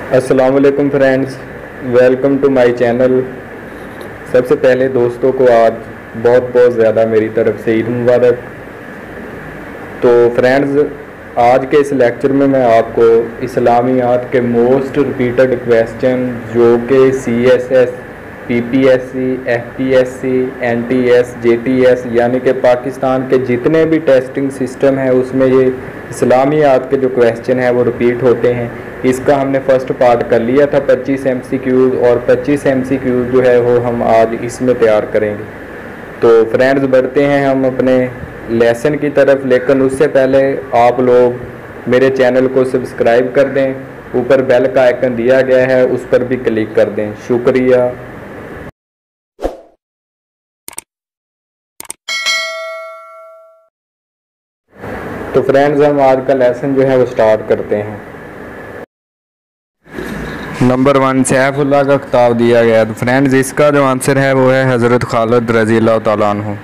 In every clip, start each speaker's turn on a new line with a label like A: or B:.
A: अस्सलाम वालेकुम friends, welcome to my channel. सबसे पहले दोस्तों को आज बहुत बहुत ज़्यादा मेरी तरफ से ईद मुबारक। तो फ्रेंड्स, आज के इस लेक्चर में मैं आपको इस्लामियात के मोस्ट रिपीटेड क्वेश्चन जो कि CSS, PPSC, FPSC, NTS, JTS यानी कि पाकिस्तान के जितने भी टेस्टिंग सिस्टम है उसमें ये इस्लामियात के जो क्वेश्चन है वो रिपीट होते हैं। इसका हमने फर्स्ट पार्ट कर लिया था 25 MCQs, और 25 MCQs जो है वो हम आज इसमें तैयार करेंगे। तो फ्रेंड्स, बढ़ते हैं हम अपने लेसन की तरफ, लेकिन उससे पहले आप लोग मेरे चैनल को सब्सक्राइब कर दें। ऊपर बेल का आइकन दिया गया है, उस पर भी क्लिक कर दें। शुक्रिया। तो फ्रेंड्स, हम आज का लेसन जो है वो स्टार्ट करते हैं। नंबर 1, सैफुल्लाह का खिताब दिया गया। तो फ्रेंड्स, इसका जो आंसर है वो है हज़रत खालिद रज़ी अल्लाह तआला अन्हु।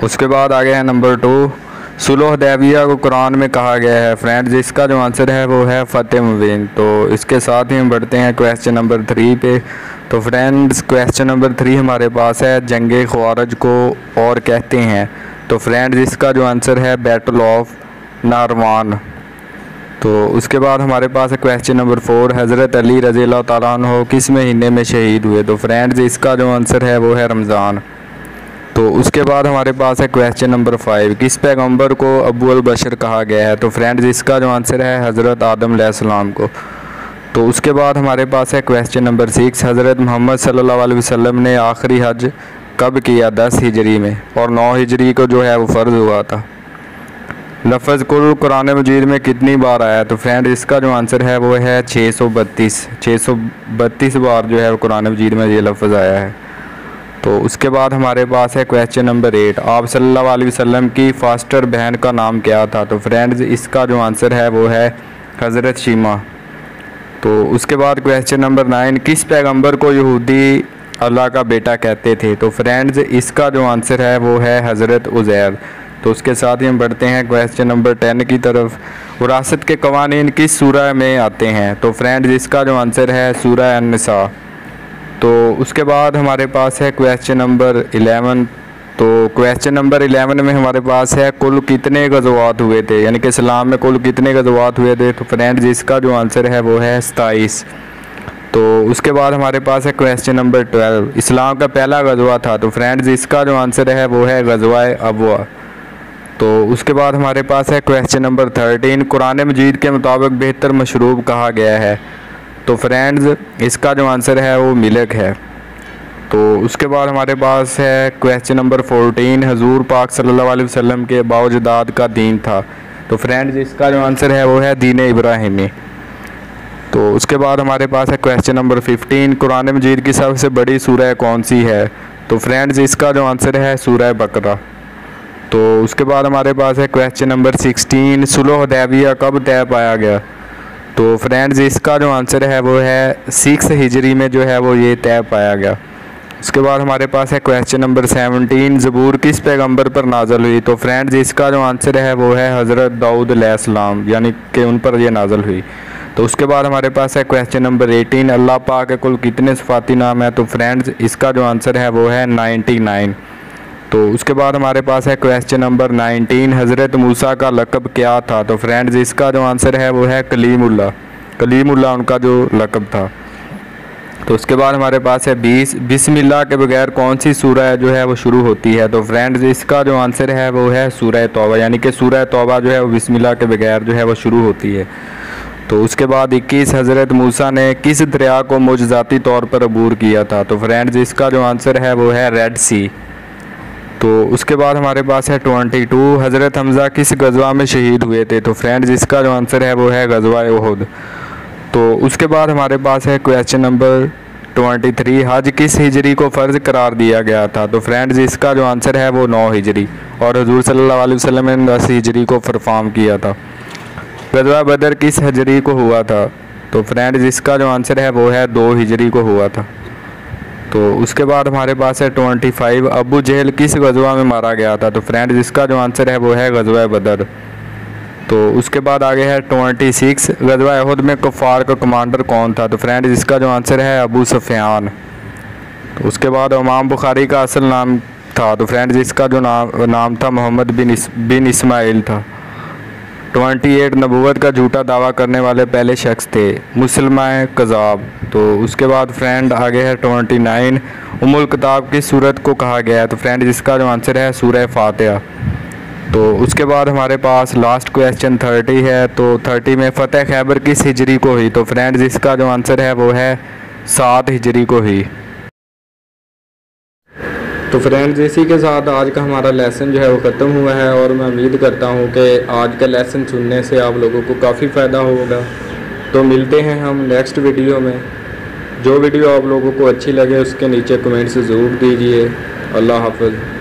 A: उसके बाद आ गया है नंबर 2, सुलह हुदैबिया को कुरान में कहा गया है। फ्रेंड्स, इसका जो आंसर है वो है फ़तेह मुबीन। तो इसके साथ ही हम बढ़ते हैं क्वेश्चन नंबर 3 पे। तो फ्रेंड्स, क्वेश्चन नंबर 3 हमारे पास है जंग ख़वारिज को और कहते हैं। तो फ्रेंड्स, इसका जो आंसर है बैटल ऑफ नारवान। तो उसके बाद हमारे पास है क्वेश्चन नंबर 4, हज़रत अली रज़ी अल्लाह तआला अन्हु किस महीने में शहीद हुए। तो फ्रेंड्स, इसका जो आंसर है वो है रमज़ान। तो उसके बाद हमारे पास है क्वेश्चन नंबर 5, किस पैगंबर को अबू अल बशर कहा गया है। तो फ्रेंड्स, इसका जो आंसर है हज़रत आदम अलैहिस्सलाम को। तो उसके बाद हमारे पास है क्वेश्चन नंबर 6, हज़रत मोहम्मद सल्लल्लाहु अलैहि वसल्लम ने आखिरी हज कब किया। 10 हिजरी में, और 9 हिजरी को जो है वो फ़र्ज़ हुआ था। लफ्ज़ कुल कुरान मजीद में कितनी बार आया। तो फ्रेंड, इसका जो आंसर है वो है 632 बार जो है कुरान मजीद में ये लफ्ज़ आया है। तो उसके बाद हमारे पास है क्वेश्चन नंबर 8, आप सल्लल्लाहु अलैहि वसल्लम की फास्टर बहन का नाम क्या था। तो फ्रेंड्स, इसका जो आंसर है वो है हज़रत शीमा। तो उसके बाद क्वेश्चन नंबर 9, किस पैगंबर को यहूदी अल्लाह का बेटा कहते थे। तो फ्रेंड्स, इसका जो आंसर है वो है हज़रत उज़ैर। तो उसके साथ ही हम बढ़ते हैं क्वेश्चन नंबर 10 की तरफ, विरासत के कवानीन किस सूरह में आते हैं। तो फ्रेंड्स, इसका जो आंसर है सूरह अन-निसा। तो उसके बाद हमारे पास है क्वेश्चन नंबर 11। तो क्वेश्चन नंबर 11 में हमारे पास है कुल कितने गज़वात हुए थे, यानी कि इस्लाम में कुल कितने गज़वात हुए थे। तो फ्रेंड्स, इसका जो आंसर है वो है 27। तो उसके बाद हमारे पास है क्वेश्चन नंबर 12, इस्लाम का पहला गज़वा था। तो फ्रेंड्स, इसका जो आंसर है वो है गज़वा अबवा। तो उसके बाद हमारे पास है क्वेश्चन नंबर 13, कुरान मजीद के मुताबिक बेहतर मशरूब कहा गया है। तो फ्रेंड्स, इसका जो आंसर है वो मिल्क है। तो उसके बाद हमारे पास है क्वेश्चन नंबर 14, हजूर पाक सल्लल्लाहु अलैहि वसल्लम के बावजदाद का दीन था। तो फ्रेंड्स, इसका जो आंसर है वो है दीन इब्राहिमी। तो उसके बाद हमारे पास है क्वेश्चन नंबर 15, कुरान मजीद की सबसे बड़ी सूरह कौन सी है। तो फ्रेंड्स, इसका जो आंसर है सूरह बकरा। तो उसके बाद हमारे पास है क्वेश्चन नंबर 16, सुलह हुदैबिया कब तय पाया गया। तो फ्रेंड्स, इसका जो आंसर है वो है 6 हिजरी में जो है वो ये तय पाया गया। उसके बाद हमारे पास है क्वेश्चन नंबर 17, ज़बूर किस पैगंबर पर नाज़िल हुई। तो फ्रेंड्स, इसका जो आंसर है वो है हज़रत दाऊद अलैहिस्सलाम, यानी कि उन पर यह नाज़िल हुई। तो उसके बाद हमारे पास है क्वेश्चन नंबर 18, अल्लाह पाक के कुल कितने सिफाती नाम है। तो फ्रेंड्स, इसका जो आंसर है वो है 99। तो उसके बाद हमारे पास है क्वेश्चन नंबर 19, हज़रत मूसा का लक़ब क्या था। तो फ्रेंड्स, इसका जो आंसर है वो है कलीमुल्लाह उनका जो लक़ब था। तो उसके बाद हमारे पास है 20, बिस्मिल्लाह के बगैर कौन सी सूरह जो है वो शुरू होती है। तो फ्रेंड्स, इसका जो आंसर है वो है सूरह तौबा, यानी कि सूरह तौबा जो है वो बिस्मिल्लाह के बगैर जो है वो शुरू होती है। तो उसके बाद 21, हज़रत मूसा ने किस दरिया को मुजज़ाती तौर पर अबूर किया था। तो फ्रेंड्स, इसका जो आंसर है वो है रेड सी। तो उसके बाद हमारे पास है 22, हज़रत हमज़ा किस गज़वा में शहीद हुए थे। तो फ्रेंड्स, इसका जो आंसर है वो है गज़वा उहुद। तो उसके बाद हमारे पास है क्वेश्चन नंबर 23, हज किस हिजरी को फ़र्ज़ करार दिया गया था। तो फ्रेंड्स, इसका जो आंसर है वो 9 हिजरी, और हजूर सल्लल्लाहु अलैहि वसल्लम ने 10 हिजरी को परफॉर्म किया था। गज़वा बदर किस हिजरी को हुआ था। तो फ्रेंड्स, इसका जो आंसर है वो है 2 हिजरी को हुआ था। तो उसके बाद हमारे पास है 25, अबू जहल किस गज़वा में मारा गया था। तो फ्रेंड्स, इसका जो आंसर है वो है गज़वा बदर। तो उसके बाद आगे है 26 ग़ज़वा उहद में कुफ़ार का कमांडर कौन था? तो फ्रेंड्स इसका जो आंसर है अबू सुफियान। तो उसके बाद इमाम बुखारी का असल नाम था? तो फ्रेंड्स इसका जो नाम था मोहम्मद बिन इस्माइल था। 28 नबूवत का झूठा दावा करने वाले पहले शख्स थे? मुसलमान कज़ाब। तो उसके बाद फ्रेंड आगे है 29 उम्मुल किताब की सूरत को कहा गया है? तो फ्रेंड इसका जो आंसर है सूरह फातिहा। तो उसके बाद हमारे पास लास्ट क्वेश्चन 30 है। तो 30 में फ़तह खैबर किस हिजरी को हुई? तो फ्रेंड्स इसका जो आंसर है वो है 7 हिजरी को हुई। तो फ्रेंड्स इसी के साथ आज का हमारा लेसन जो है वो ख़त्म हुआ है और मैं उम्मीद करता हूँ कि आज का लेसन सुनने से आप लोगों को काफ़ी फ़ायदा होगा। तो मिलते हैं हम नेक्स्ट वीडियो में। जो वीडियो आप लोगों को अच्छी लगे उसके नीचे कमेंट्स ज़रूर दीजिए। अल्लाह हाफ़िज़।